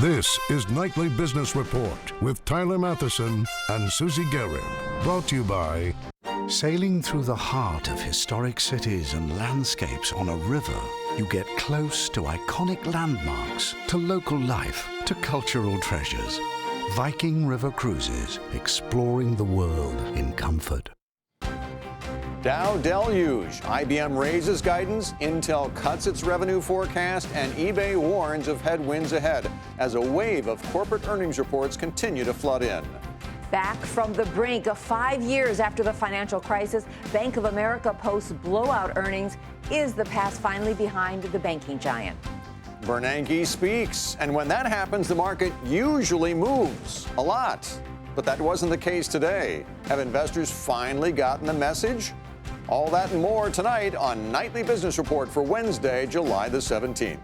This is Nightly Business Report with Tyler Matheson and Susie Garrett. Brought to you by... Sailing through the heart of historic cities and landscapes on a river, you get close to iconic landmarks, to local life, to cultural treasures. Viking River Cruises, exploring the world in comfort. Dow deluge. IBM raises guidance, Intel cuts its revenue forecast, and eBay warns of headwinds ahead as a wave of corporate earnings reports continue to flood in. Back from the brink of 5 years after the financial crisis, Bank of America posts blowout earnings. Is the past finally behind the banking giant? Bernanke speaks, and when that happens, the market usually moves a lot. But that wasn't the case today. Have investors finally gotten the message? All that and more tonight on Nightly Business Report for Wednesday, July the 17th.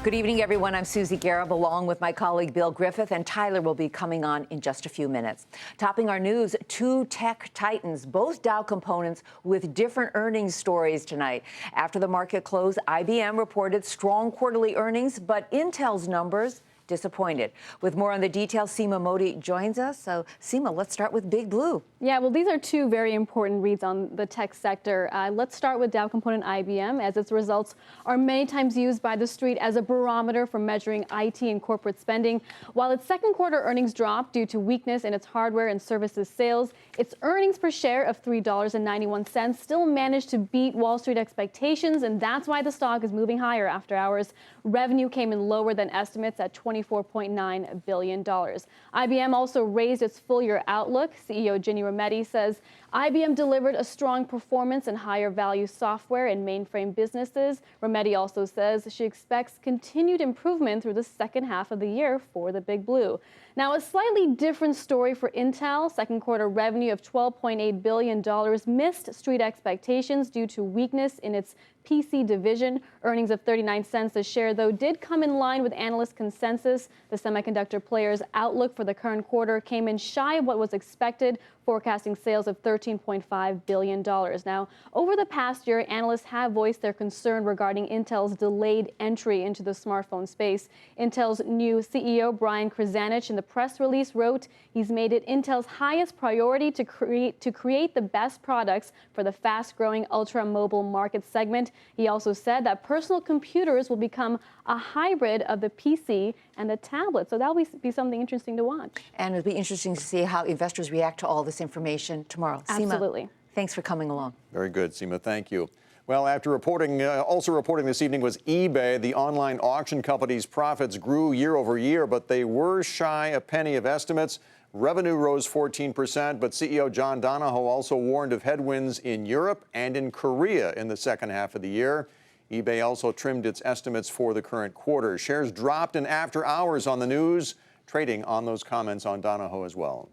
Good evening, everyone. I'm Susie Garrett, along with my colleague Bill Griffith, and Tyler will be coming on in just a few minutes. Topping our news, two tech titans, both Dow components with different earnings stories tonight. After the market close, IBM reported strong quarterly earnings, but Intel's numbers disappointed. With more on the details, Seema Modi joins us. So, Seema, let's start with Big Blue. Yeah, well, these are two very important reads on the tech sector. Let's start with Dow component IBM, as its results are many times used by the street as a barometer for measuring IT and corporate spending. While its second quarter earnings dropped due to weakness in its hardware and services sales, its earnings per share of $3.91 still managed to beat Wall Street expectations, and that's why the stock is moving higher after hours. Revenue came in lower than estimates at $24.9 billion. IBM also raised its full-year outlook. CEO Ginny Rometty says IBM delivered a strong performance in higher value software and mainframe businesses. Rometty also says she expects continued improvement through the second half of the year for the Big Blue. Now, a slightly different story for Intel. Second quarter revenue of $12.8 billion missed street expectations due to weakness in its PC division. Earnings of 39 cents a share, though, did come in line with analyst consensus. The semiconductor player's outlook for the current quarter came in shy of what was expected, forecasting sales of $13.5 billion. Now, over the past year, analysts have voiced their concern regarding Intel's delayed entry into the smartphone space. Intel's new CEO, Brian Krzanich, in the press release wrote he's made it Intel's highest priority to create the best products for the fast-growing ultra-mobile market segment. He also said that personal computers will become a hybrid of the PC and the tablet. So that'll be something interesting to watch. And it'll be interesting to see how investors react to all this information tomorrow. Absolutely. Seema, thanks for coming along. Very good, Seema. Thank you. Well, after also reporting this evening was eBay. The online auction company's profits grew year over year, but they were shy a penny of estimates. Revenue rose 14%, but CEO John Donahoe also warned of headwinds in Europe and in Korea in the second half of the year. eBay also trimmed its estimates for the current quarter. Shares dropped in after hours on the news, trading on those comments on Donahoe as well.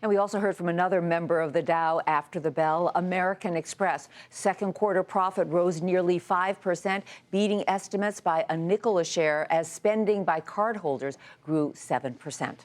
And we also heard from another member of the Dow after the bell, American Express. Second quarter profit rose nearly 5%, beating estimates by a nickel a share as spending by cardholders grew 7%.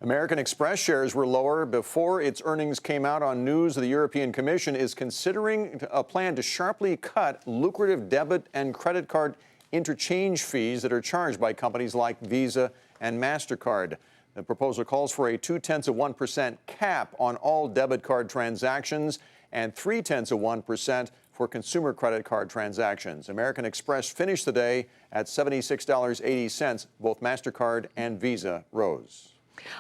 American Express shares were lower before its earnings came out on news the European Commission is considering a plan to sharply cut lucrative debit and credit card interchange fees that are charged by companies like Visa and MasterCard. The proposal calls for a 0.2% cap on all debit card transactions and 0.3% for consumer credit card transactions. American Express finished the day at $76.80. Both MasterCard and Visa rose.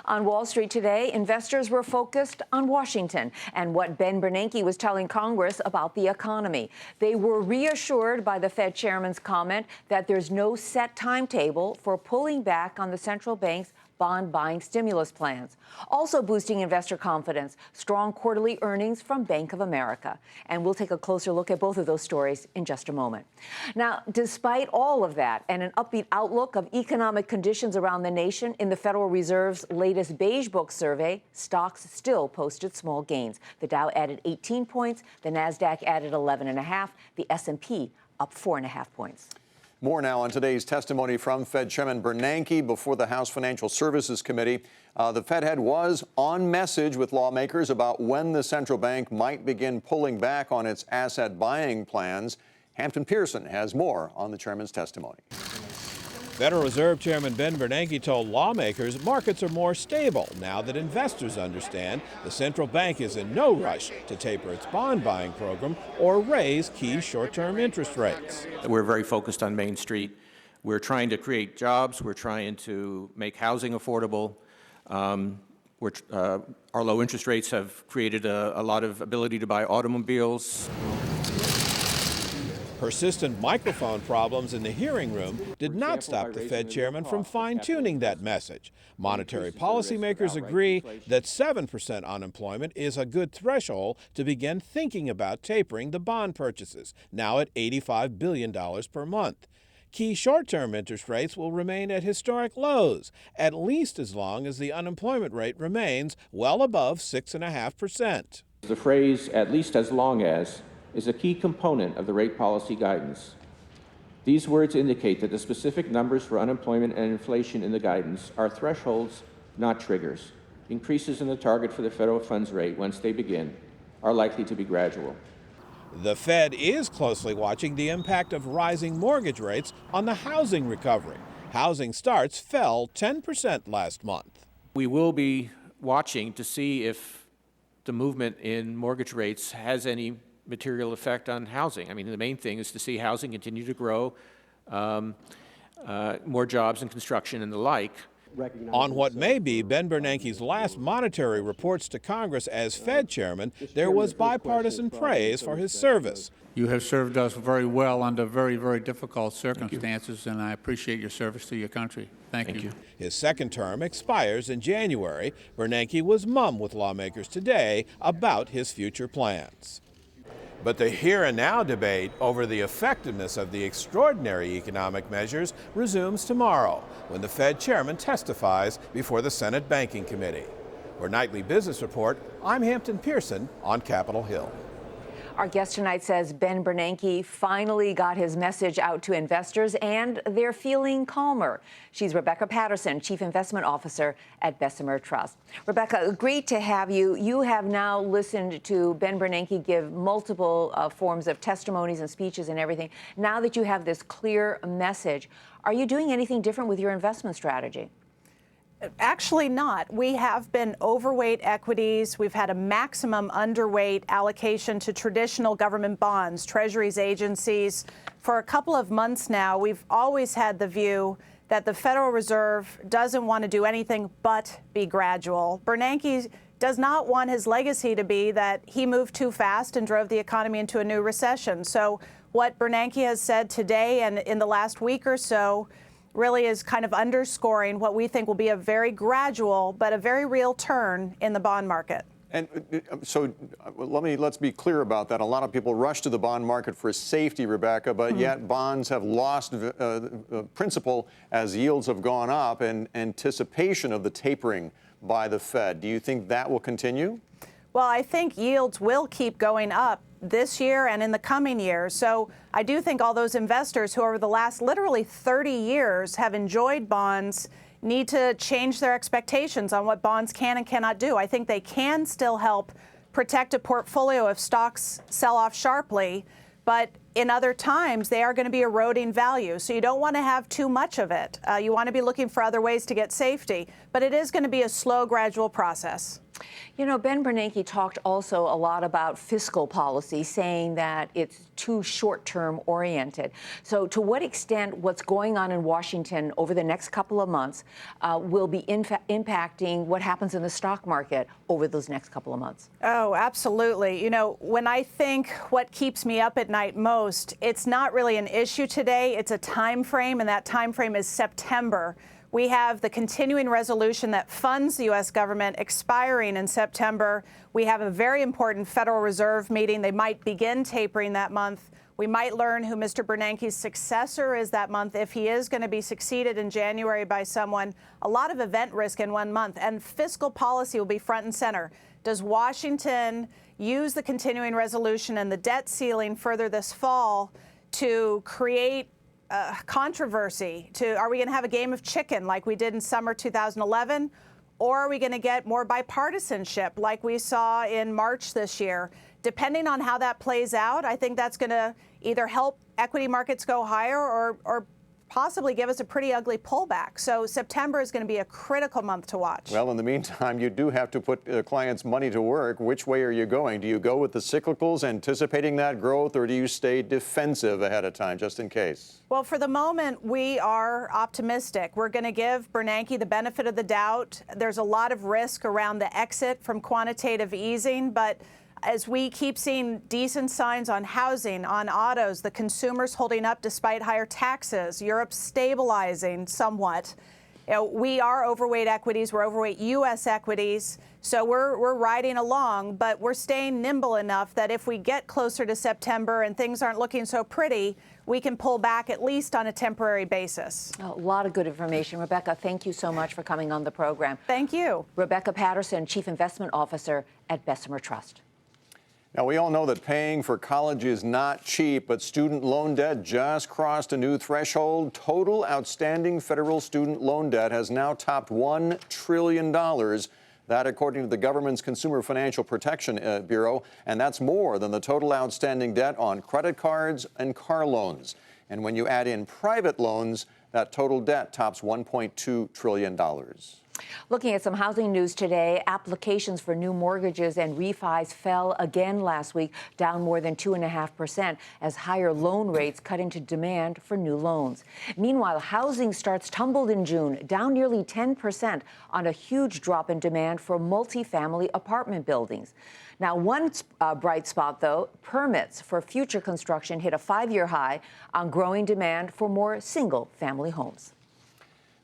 On Wall Street today, investors were focused on Washington and what Ben Bernanke was telling Congress about the economy. They were reassured by the Fed chairman's comment that there's no set timetable for pulling back on the central bank's bond buying stimulus plans. Also boosting investor confidence, strong quarterly earnings from Bank of America. And we'll take a closer look at both of those stories in just a moment. Now, despite all of that and an upbeat outlook of economic conditions around the nation, in the Federal Reserve's latest Beige Book survey, stocks still posted small gains. The Dow added 18 points, the Nasdaq added 11.5, the S&P up 4.5 points. More now on today's testimony from Fed Chairman Bernanke before the House Financial Services Committee. The Fed head was on message with lawmakers about when the central bank might begin pulling back on its asset buying plans. Hampton Pearson has more on the chairman's testimony. Federal Reserve Chairman Ben Bernanke told lawmakers markets are more stable now that investors understand the central bank is in no rush to taper its bond buying program or raise key short-term interest rates. We're very focused on Main Street. We're trying to create jobs. We're trying to make housing affordable. Our low interest rates have created a lot of ability to buy automobiles. Persistent microphone problems in the hearing room did not stop the Fed chairman from fine-tuning that message. Monetary policymakers agree that 7% unemployment is a good threshold to begin thinking about tapering the bond purchases, now at $85 billion per month. Key short-term interest rates will remain at historic lows, at least as long as the unemployment rate remains well above 6.5%. The phrase, "at least as long as," is a key component of the rate policy guidance. These words indicate that the specific numbers for unemployment and inflation in the guidance are thresholds, not triggers. Increases in the target for the federal funds rate, once they begin, are likely to be gradual. The Fed is closely watching the impact of rising mortgage rates on the housing recovery. Housing starts fell 10% last month. We will be watching to see if the movement in mortgage rates has any material effect on housing. I mean, the main thing is to see housing continue to grow, more jobs in construction and the like. On what may be Ben Bernanke's last monetary reports to Congress as Fed chairman, there was bipartisan praise for his service. You have served us very well under very, very difficult circumstances, and I appreciate your service to your country. Thank you. His second term expires in January. Bernanke was mum with lawmakers today about his future plans. But the here and now debate over the effectiveness of the extraordinary economic measures resumes tomorrow when the Fed chairman testifies before the Senate Banking Committee. For Nightly Business Report, I'm Hampton Pearson on Capitol Hill. Our guest tonight says Ben Bernanke finally got his message out to investors and they're feeling calmer. She's Rebecca Patterson, Chief Investment Officer at Bessemer Trust. Rebecca, great to have you. You have now listened to Ben Bernanke give multiple forms of testimonies and speeches and everything. Now that you have this clear message, are you doing anything different with your investment strategy? Actually not. We have been overweight equities. We've had a maximum underweight allocation to traditional government bonds, treasuries, agencies. For a couple of months now, we've always had the view that the Federal Reserve doesn't want to do anything but be gradual. Bernanke does not want his legacy to be that he moved too fast and drove the economy into a new recession. So what Bernanke has said today and in the last week or so really is kind of underscoring what we think will be a very gradual but a very real turn in the bond market. And so let's be clear about that. A lot of people rush to the bond market for safety, Rebecca, but yet bonds have lost principal as yields have gone up in anticipation of the tapering by the Fed. Do you think that will continue? Well, I think yields will keep going up this year and in the coming years. So I do think all those investors who over the last literally 30 years have enjoyed bonds need to change their expectations on what bonds can and cannot do. I think they can still help protect a portfolio if stocks sell off sharply, but in other times they are going to be eroding value. So you don't want to have too much of it. You want to be looking for other ways to get safety, but it is going to be a slow, gradual process. You know, Ben Bernanke talked also a lot about fiscal policy, saying that it's too short-term oriented. So to what extent what's going on in Washington over the next couple of months will be impacting what happens in the stock market over those next couple of months? Oh, absolutely. You know, when I think what keeps me up at night most, it's not really an issue today. It's a time frame, and that time frame is September. We have the continuing resolution that funds the U.S. government expiring in September. We have a very important Federal Reserve meeting. They might begin tapering that month. We might learn who Mr. Bernanke's successor is that month if he is going to be succeeded in January by someone. A lot of event risk in 1 month, and fiscal policy will be front and center. Does Washington use the continuing resolution and the debt ceiling further this fall to create controversy? Are we going to have a game of chicken like we did in summer 2011? Or are we going to get more bipartisanship like we saw in March this year? Depending on how that plays out, I think that's going to either help equity markets go higher or possibly give us a pretty ugly pullback. So September is going to be a critical month to watch. Well, in the meantime, you do have to put clients' money to work. Which way are you going? Do you go with the cyclicals, anticipating that growth, or do you stay defensive ahead of time, just in case? Well, for the moment, we are optimistic. We're going to give Bernanke the benefit of the doubt. There's a lot of risk around the exit from quantitative easing, but as we keep seeing decent signs on housing, on autos, the consumers holding up despite higher taxes, Europe stabilizing somewhat. We are overweight equities. We're overweight U.S. equities. So we're riding along, but we're staying nimble enough that if we get closer to September and things aren't looking so pretty, we can pull back at least on a temporary basis. A lot of good information. Rebecca, thank you so much for coming on the program. Thank you. Rebecca Patterson, Chief Investment Officer at Bessemer Trust. Now, we all know that paying for college is not cheap, but student loan debt just crossed a new threshold. Total outstanding federal student loan debt has now topped $1 trillion. That, according to the government's Consumer Financial Protection Bureau, and that's more than the total outstanding debt on credit cards and car loans. And when you add in private loans, that total debt tops $1.2 trillion. Looking at some housing news today, applications for new mortgages and refis fell again last week, down more than 2.5%, as higher loan rates cut into demand for new loans. Meanwhile, housing starts tumbled in June, down nearly 10% on a huge drop in demand for multifamily apartment buildings. Now, one bright spot, though, permits for future construction hit a 5-year high on growing demand for more single-family homes.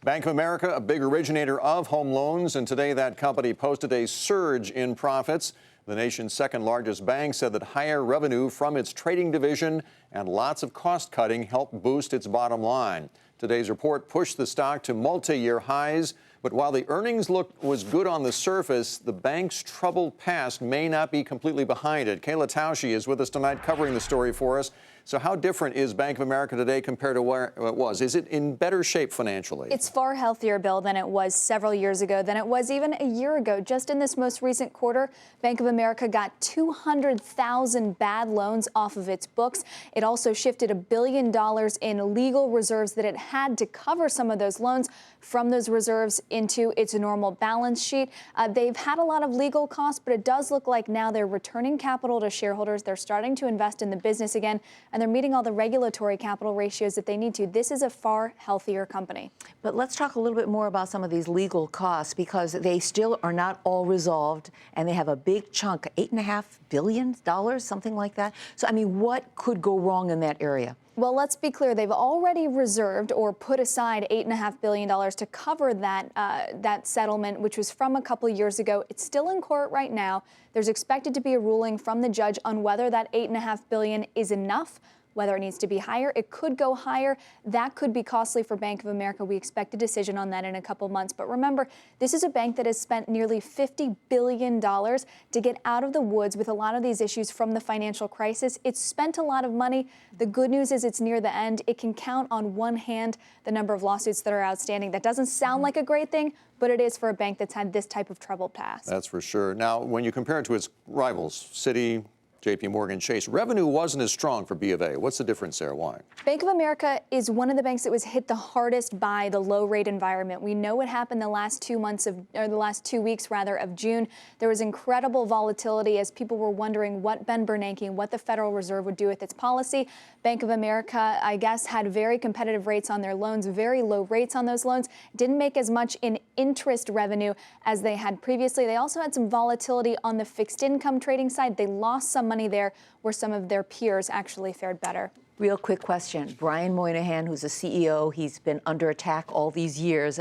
Bank of America, a big originator of home loans, and today that company posted a surge in profits. The nation's second largest bank said that higher revenue from its trading division and lots of cost cutting helped boost its bottom line. Today's report pushed the stock to multi-year highs, but while the earnings look was good on the surface, the bank's troubled past may not be completely behind it. Kayla Tausche is with us tonight covering the story for us. So how different is Bank of America today compared to where it was? Is it in better shape financially? It's far healthier, Bill, than it was several years ago, than it was even a year ago. Just in this most recent quarter, Bank of America got 200,000 bad loans off of its books. It also shifted $1 billion in legal reserves that it had to cover some of those loans from those reserves into its normal balance sheet. They've had a lot of legal costs, but it does look like now they're returning capital to shareholders. They're starting to invest in the business again, and they're meeting all the regulatory capital ratios that they need to. This is a far healthier company. But let's talk a little bit more about some of these legal costs, because they still are not all resolved, and they have a big chunk, $8.5 billion, something like that. So, I mean, what could go wrong in that area? Well, let's be clear. They've already reserved or put aside $8.5 billion to cover that settlement, which was from a couple of years ago. It's still in court right now. There's expected to be a ruling from the judge on whether that $8.5 billion is enough, whether it needs to be higher. It could go higher. That could be costly for Bank of America. We expect a decision on that in a couple months. But remember, this is a bank that has spent nearly $50 billion to get out of the woods with a lot of these issues from the financial crisis. It's spent a lot of money. The good news is it's near the end. It can count on one hand the number of lawsuits that are outstanding. That doesn't sound like a great thing, but it is for a bank that's had this type of troubled past. That's for sure. Now, when you compare it to its rivals, Citi, JP Morgan Chase, revenue wasn't as strong for B of A. What's the difference there? Why? Bank of America is one of the banks that was hit the hardest by the low rate environment. We know what happened the last 2 weeks of June. There was incredible volatility as people were wondering what Ben Bernanke and what the Federal Reserve would do with its policy. Bank of America, I guess, had very competitive rates on their loans, very low rates on those loans, didn't make as much in interest revenue as they had previously. They also had some volatility on the fixed income trading side. They lost some money there where some of their peers actually fared better. Real quick question. Brian Moynihan, who's a CEO, he's been under attack all these years.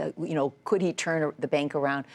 Could he turn the bank around?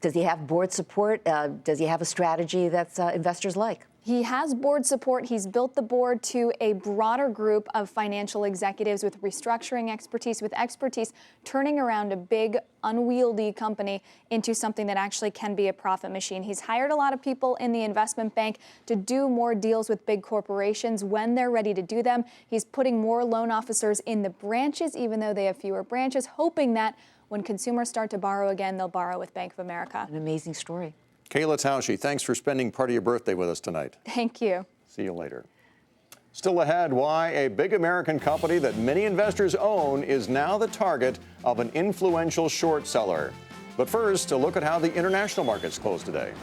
Does he have board support? Does he have a strategy that investors like? He has board support. He's built the board to a broader group of financial executives with restructuring expertise, with expertise turning around a big, unwieldy company into something that actually can be a profit machine. He's hired a lot of people in the investment bank to do more deals with big corporations when they're ready to do them. He's putting more loan officers in the branches, even though they have fewer branches, hoping that when consumers start to borrow again, they'll borrow with Bank of America. An amazing story. Kayla Tausche, thanks for spending part of your birthday with us tonight. Thank you. See you later. Still ahead, why a big American company that many investors own is now the target of an influential short seller. But first, a look at how the international markets closed today.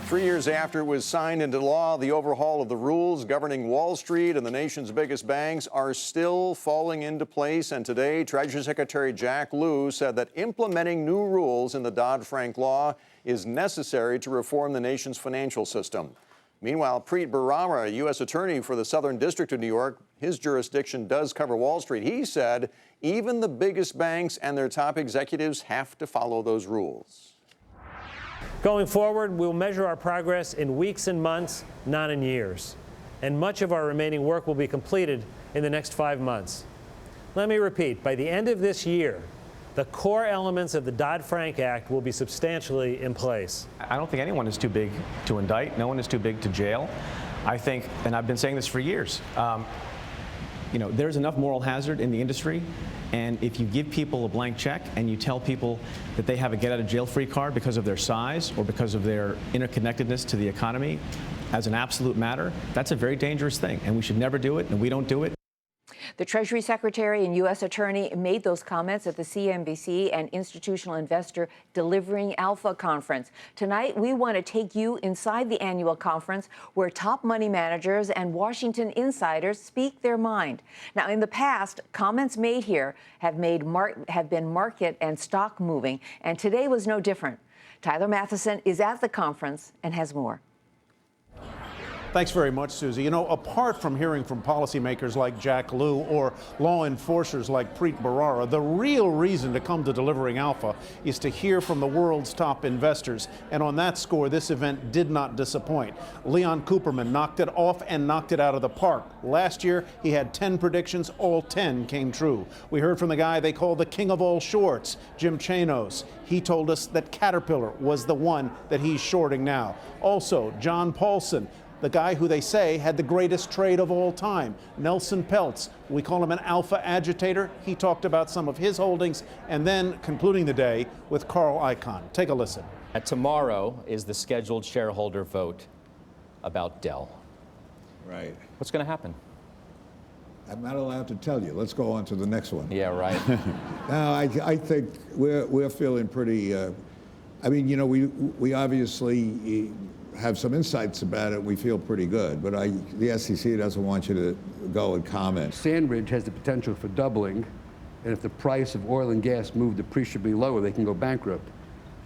Three years after it was signed into law, the overhaul of the rules governing Wall Street and the nation's biggest banks are still falling into place. And today, Treasury Secretary Jack Lew said that implementing new rules in the Dodd-Frank law is necessary to reform the nation's financial system. Meanwhile, Preet Bharara, U.S. Attorney for the Southern District of New York, his jurisdiction does cover Wall Street. He said even the biggest banks and their top executives have to follow those rules. Going forward, we'll measure our progress in weeks and months, not in years. And much of our remaining work will be completed in the next 5 months. Let me repeat, by the end of this year, the core elements of the Dodd-Frank Act will be substantially in place. I don't think anyone is too big to indict. No one is too big to jail. I think, and I've been saying this for years, there's enough moral hazard in the industry, and if you give people a blank check and you tell people that they have a get-out-of-jail-free card because of their size or because of their interconnectedness to the economy as an absolute matter, that's a very dangerous thing, and we should never do it, and we don't do it. The Treasury Secretary and U.S. Attorney made those comments at the CNBC and Institutional Investor Delivering Alpha Conference. Tonight, we want to take you inside the annual conference where top money managers and Washington insiders speak their mind. Now, in the past, comments made here have been market and stock moving, and today was no different. Tyler Mathisen is at the conference and has more. Thanks very much, Susie. Apart from hearing from policymakers like Jack Lew or law enforcers like Preet Bharara, the real reason to come to Delivering Alpha is to hear from the world's top investors. And on that score, this event did not disappoint. Leon Cooperman knocked it off and knocked it out of the park. Last year, he had 10 predictions. All 10 came true. We heard from the guy they call the king of all shorts, Jim Chanos. He told us that Caterpillar was the one that he's shorting now. Also, John Paulson, the guy who they say had the greatest trade of all time, Nelson Peltz. We call him an alpha agitator. He talked about some of his holdings, and then concluding the day with Carl Icahn. Take a listen. Tomorrow is the scheduled shareholder vote about Dell. Right. What's going to happen? I'm not allowed to tell you. Let's go on to the next one. Yeah, right. No, I think we're feeling pretty. We obviously have some insights about it. We feel pretty good, but the SEC doesn't want you to go and comment. SandRidge has the potential for doubling, and if the price of oil and gas moved appreciably lower, they can go bankrupt.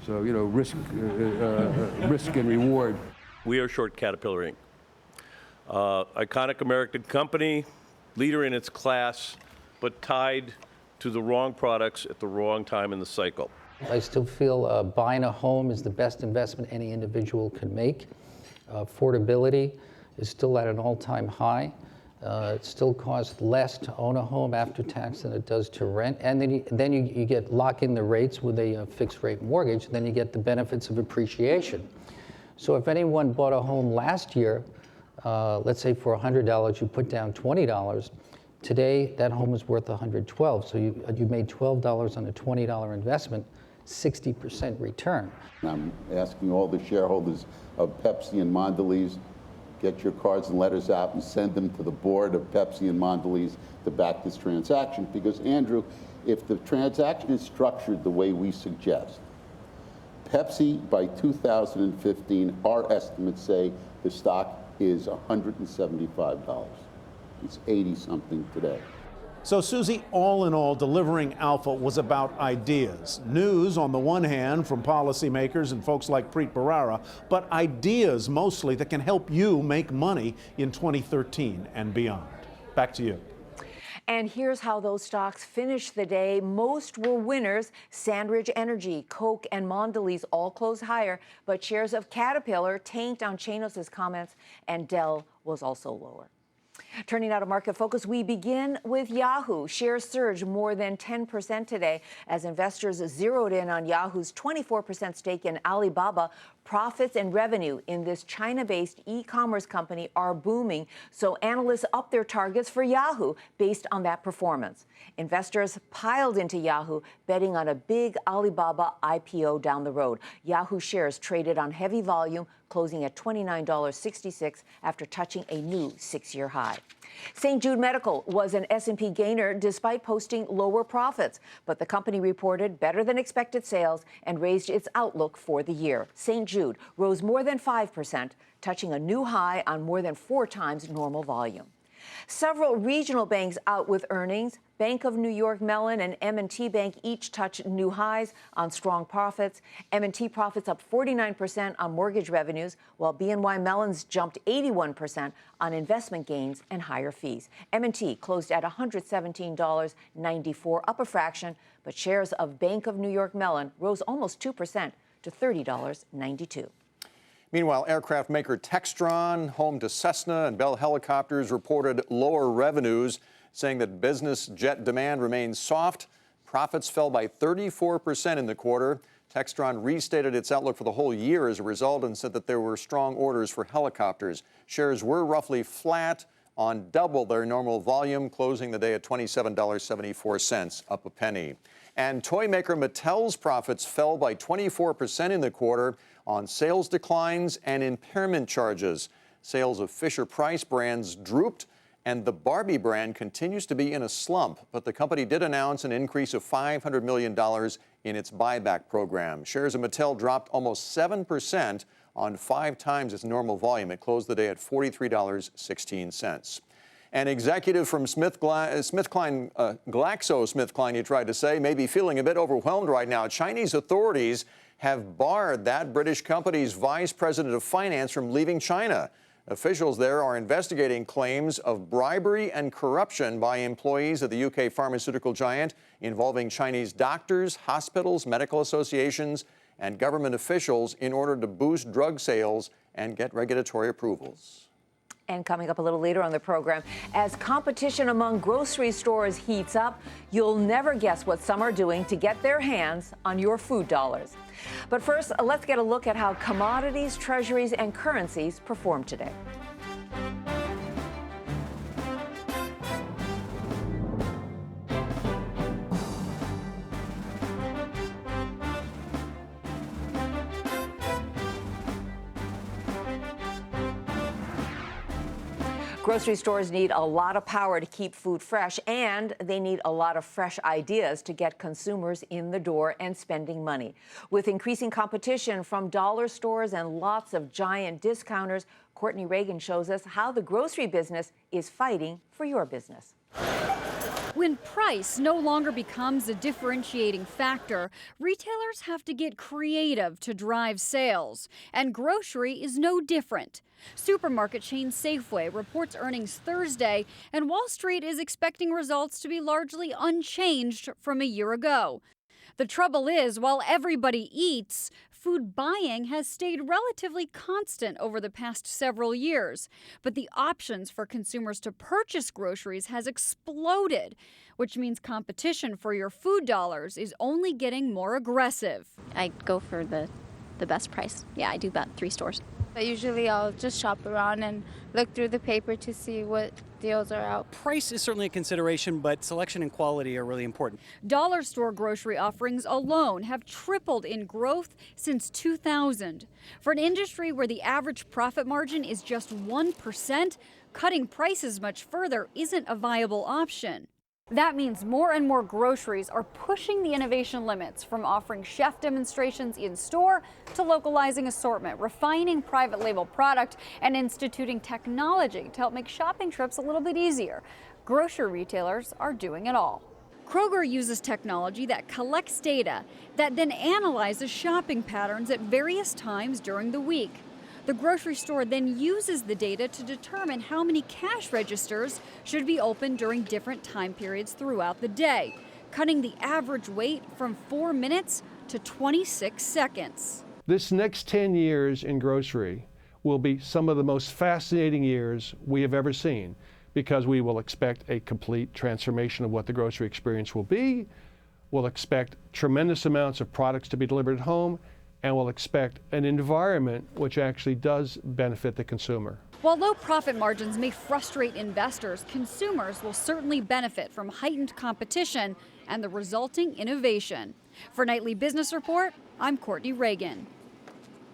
So, risk and reward. We are short Caterpillar Inc. Iconic American company, leader in its class, but tied to the wrong products at the wrong time in the cycle. I still feel buying a home is the best investment any individual can make. Affordability is still at an all-time high. It still costs less to own a home after tax than it does to rent. And then you get lock in the rates with a fixed rate mortgage, then you get the benefits of appreciation. So if anyone bought a home last year, let's say for $100, you put down $20, today that home is worth $112. So you made $12 on a $20 investment, 60% return. I'm asking all the shareholders of Pepsi and Mondelez, get your cards and letters out and send them to the board of Pepsi and Mondelez to back this transaction. Because, Andrew, if the transaction is structured the way we suggest, Pepsi by 2015, our estimates say the stock is $175. It's 80-something today. So, Susie, all in all, Delivering Alpha was about ideas. News, on the one hand, from policymakers and folks like Preet Bharara, but ideas mostly that can help you make money in 2013 and beyond. Back to you. And here's how those stocks finished the day. Most were winners. SandRidge Energy, Coke, and Mondelez all closed higher, but shares of Caterpillar tanked on Chanos' comments, and Dell was also lower. Turning now to Market Focus, we begin with Yahoo. Shares surged more than 10% today as investors zeroed in on Yahoo's 24% stake in Alibaba, Profits and revenue in this China-based e-commerce company are booming, so analysts upped their targets for Yahoo based on that performance. Investors piled into Yahoo, betting on a big Alibaba IPO down the road. Yahoo shares traded on heavy volume, closing at $29.66 after touching a new 6-year high. St. Jude Medical was an S&P gainer despite posting lower profits, but the company reported better than expected sales and raised its outlook for the year. St. Jude rose more than 5%, touching a new high on more than 4 times normal volume. Several regional banks out with earnings. Bank of New York Mellon and M&T Bank each touched new highs on strong profits. M&T profits up 49% on mortgage revenues, while BNY Mellon's jumped 81% on investment gains and higher fees. M&T closed at $117.94, up a fraction, but shares of Bank of New York Mellon rose almost 2% to $30.92. Meanwhile, aircraft maker Textron, home to Cessna and Bell Helicopters, reported lower revenues, saying that business jet demand remains soft. Profits fell by 34% in the quarter. Textron restated its outlook for the whole year as a result and said that there were strong orders for helicopters. Shares were roughly flat on double their normal volume, closing the day at $27.74, up a penny. And toy maker Mattel's profits fell by 24% in the quarter on sales declines and impairment charges. Sales of Fisher-Price brands drooped, and the Barbie brand continues to be in a slump, but the company did announce an increase of $500 million in its buyback program. Shares of Mattel dropped almost 7% on 5 times its normal volume. It closed the day at $43.16. An executive from GlaxoSmithKline, you tried to say, may be feeling a bit overwhelmed right now. Chinese authorities have barred that British company's vice president of finance from leaving China. Officials there are investigating claims of bribery and corruption by employees of the UK pharmaceutical giant involving Chinese doctors, hospitals, medical associations, and government officials in order to boost drug sales and get regulatory approvals. And coming up a little later on the program, as competition among grocery stores heats up, you'll never guess what some are doing to get their hands on your food dollars. But first, let's get a look at how commodities, treasuries, and currencies performed today. Grocery stores need a lot of power to keep food fresh, and they need a lot of fresh ideas to get consumers in the door and spending money. With increasing competition from dollar stores and lots of giant discounters, Courtney Reagan shows us how the grocery business is fighting for your business. When price no longer becomes a differentiating factor, retailers have to get creative to drive sales, and grocery is no different. Supermarket chain Safeway reports earnings Thursday, and Wall Street is expecting results to be largely unchanged from a year ago. The trouble is, while everybody eats, food buying has stayed relatively constant over the past several years. But the options for consumers to purchase groceries has exploded, which means competition for your food dollars is only getting more aggressive. I go for the best price. Yeah, I do about 3 stores. But usually I'll just shop around and look through the paper to see what deals are out. Price is certainly a consideration, but selection and quality are really important. Dollar store grocery offerings alone have tripled in growth since 2000. For an industry where the average profit margin is just 1%, cutting prices much further isn't a viable option. That means more and more groceries are pushing the innovation limits, from offering chef demonstrations in store to localizing assortment, refining private label product, and instituting technology to help make shopping trips a little bit easier. Grocery retailers are doing it all. Kroger uses technology that collects data that then analyzes shopping patterns at various times during the week. The grocery store then uses the data to determine how many cash registers should be open during different time periods throughout the day, cutting the average wait from 4 minutes to 26 seconds. This next 10 years in grocery will be some of the most fascinating years we have ever seen, because we will expect a complete transformation of what the grocery experience will be. We'll expect tremendous amounts of products to be delivered at home, and will expect an environment which actually does benefit the consumer. While low profit margins may frustrate investors, consumers will certainly benefit from heightened competition and the resulting innovation. For Nightly Business Report, I'm Courtney Reagan.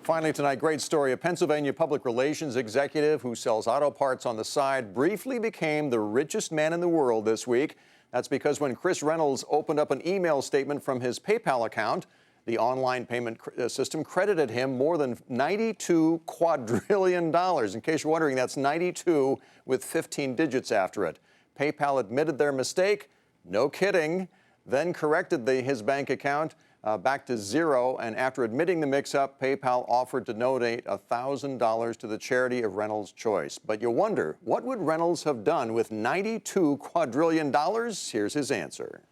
Finally tonight, great story. A Pennsylvania public relations executive who sells auto parts on the side briefly became the richest man in the world this week. That's because when Chris Reynolds opened up an email statement from his PayPal account, the online payment system credited him more than $92 quadrillion. In case you're wondering, that's 92 with 15 digits after it. PayPal admitted their mistake, no kidding, then corrected his bank account back to zero. And after admitting the mix-up, PayPal offered to donate $1,000 to the charity of Reynolds' choice. But you wonder, what would Reynolds have done with $92 quadrillion? Here's his answer.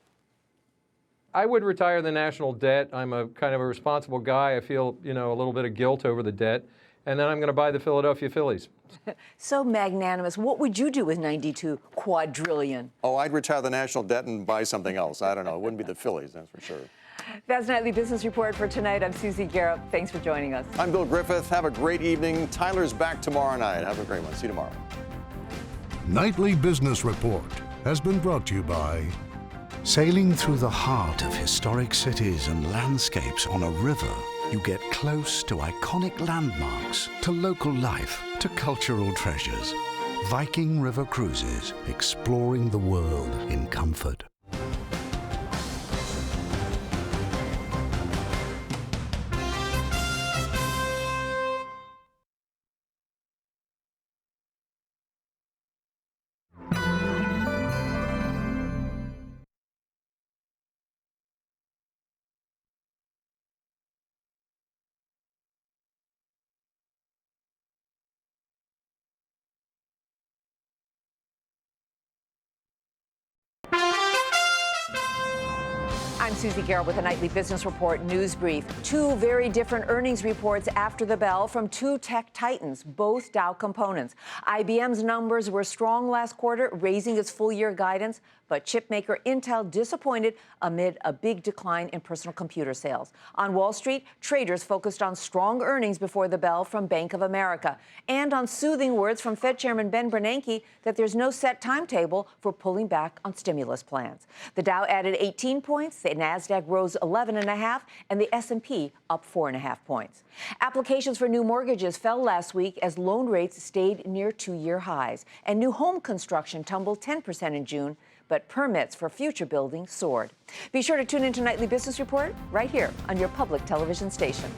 I would retire the national debt. I'm a kind of a responsible guy. I feel, a little bit of guilt over the debt. And then I'm going to buy the Philadelphia Phillies. So magnanimous. What would you do with 92 quadrillion? Oh, I'd retire the national debt and buy something else. I don't know. It wouldn't be the Phillies, that's for sure. That's Nightly Business Report for tonight. I'm Susie Garrett. Thanks for joining us. I'm Bill Griffith. Have a great evening. Tyler's back tomorrow night. Have a great one. See you tomorrow. Nightly Business Report has been brought to you by sailing through the heart of historic cities and landscapes on a river. You get close to iconic landmarks, to local life, to cultural treasures. Viking River Cruises, exploring the world in comfort. I'm Susie Garrett with a Nightly Business Report news brief. Two very different earnings reports after the bell from two tech titans, both Dow components. IBM's numbers were strong last quarter, raising its full-year guidance, but chipmaker Intel disappointed amid a big decline in personal computer sales. On Wall Street, traders focused on strong earnings before the bell from Bank of America and on soothing words from Fed Chairman Ben Bernanke that there's no set timetable for pulling back on stimulus plans. The Dow added 18 points, the Nasdaq rose 11.5, and the S&P up 4.5 points. Applications for new mortgages fell last week as loan rates stayed near two-year highs, and new home construction tumbled 10% in June, but permits for future building soared. Be sure to tune into Nightly Business Report right here on your public television station.